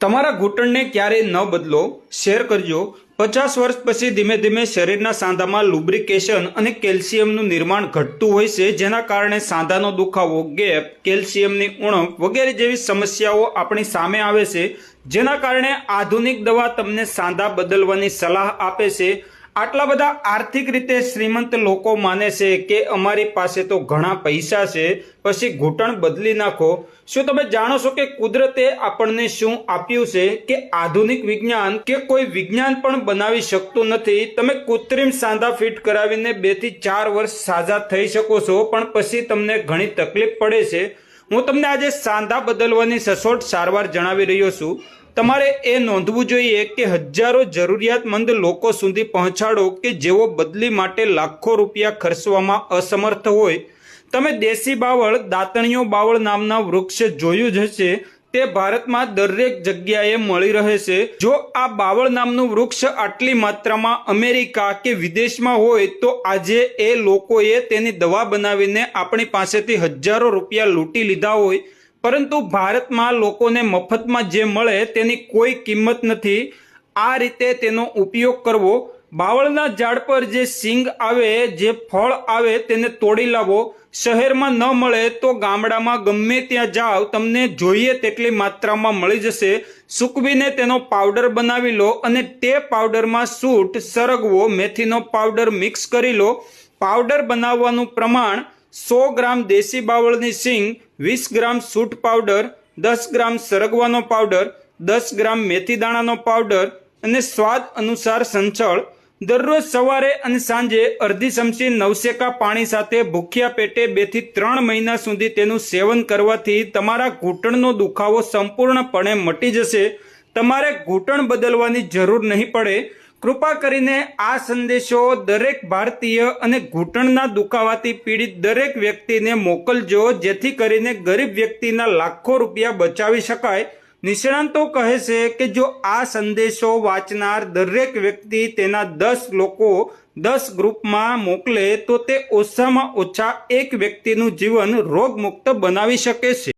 તમારા ઘૂંટણને ક્યારેય ન બદલો, શેર કરજો। 50 વર્ષ પછી ધીમે ધીમે શરીરના સાંધામાં લુબ્રિકેશન અને કેલ્શિયમનું નિર્માણ ઘટતું હોય છે, જેના કારણે સાંધાનો દુખાવો, ગેપ, કેલ્શિયમની ઉણપ વગેરે જેવી સમસ્યાઓ આપણી સામે આવે છે, જેના કારણે આધુનિક દવા તમને સાંધા બદલવાની સલાહ આપે છે। આટલા બધા આર્થિક રીતે શ્રીમંત લોકો માને છે કે અમારી પાસે તો ઘણા પૈસા છે, પછી ઘૂંટણ બદલી નાખો। શું તમે જાણો છો કે કુદરતે આપણને શું આપ્યું છે કે આધુનિક વિજ્ઞાન કે કોઈ વિજ્ઞાન પણ બનાવી શકતું નથી। તમે કૃત્રિમ સાંધા ફિટ કરાવીને 2 થી 4 વર્ષ સાજા થઈ શકો છો, પણ પછી તમને ઘણી તકલીફ પડે છે। હું તમને આજે સાંધા બદલવાની સચોટ સારવાર જણાવી રહ્યો છું। તમારે એ નોંધવું જોઈએ કે હજારો જરૂરિયાતમંદ લોકો સુધી પહોંચાડો કે જેઓ બદલી માટે લાખો રૂપિયા ખર્ચવામાં અસમર્થ હોય। તમે દેશી બાવળ, દાંતણીયો બાવળ નામના વૃક્ષ જોયું જ હશે, તે ભારતમાં દરેક જગ્યાએ મળી રહે છે। જો આ બાવળ નામનું વૃક્ષ આટલી માત્રામાં અમેરિકા કે વિદેશમાં હોય તો આજે એ લોકોએ તેની દવા બનાવીને આપણી પાસેથી હજારો રૂપિયા લૂંટી લીધા હોય, પરંતુ ભારતમાં લોકોને મફતમાં જે મળે તેની કોઈ કિંમત નથી। આ રીતે તેનો ઉપયોગ કરવો। બાવળના ઝાડ પર જે સિંગ આવે, જે ફળ આવે તેને તોડી લાવો। શહેરમાં ન મળે તો ગામડામાં ગમે ત્યાં જાઓ, તમને જોઈએ તેટલી માત્રામાં મળી જશે। સૂકવીને તેનો પાવડર બનાવી લો અને તે પાવડરમાં સૂંઠ, સરગવો, મેથીનો પાવડર મિક્સ કરી લો। પાવડર બનાવવાનું પ્રમાણ: 100 ગ્રામ દેશી બાવળની સિંગ, 20 ગ્રામ સૂંઠ પાવડર, 10 ગ્રામ સરગવાનો પાવડર, 10 ગ્રામ મેથી દાણાનો પાવડર અને સ્વાદ અનુસાર સંચળ। દરરોજ સવારે અને સાંજે અડધી ચમચી નવશેકા પાણી સાથે ભૂખ્યા પેટે 2 થી 3 મહિના સુધી તેનું સેવન કરવાથી તમારા ઘૂંટણનો દુખાવો સંપૂર્ણપણે મટી જશે। તમારે ઘૂંટણ બદલવાની જરૂર નહીં પડે। કૃપા કરીને આ સંદેશો દરેક ભારતીય અને ઘૂંટણના દુખાવાથી પીડિત દરેક વ્યક્તિને મોકલજો, જેથી કરીને ગરીબ વ્યક્તિના લાખો રૂપિયા બચાવી શકાય। નિષ્ણાંતો કહે છે કે જો આ સંદેશો વાંચનાર દરેક વ્યક્તિ તેના 10 લોકો 10 ગ્રુપમાં મોકલે તો તે ઓછામાં ઓછા એક વ્યક્તિનું જીવન રોગમુક્ત બનાવી શકે છે।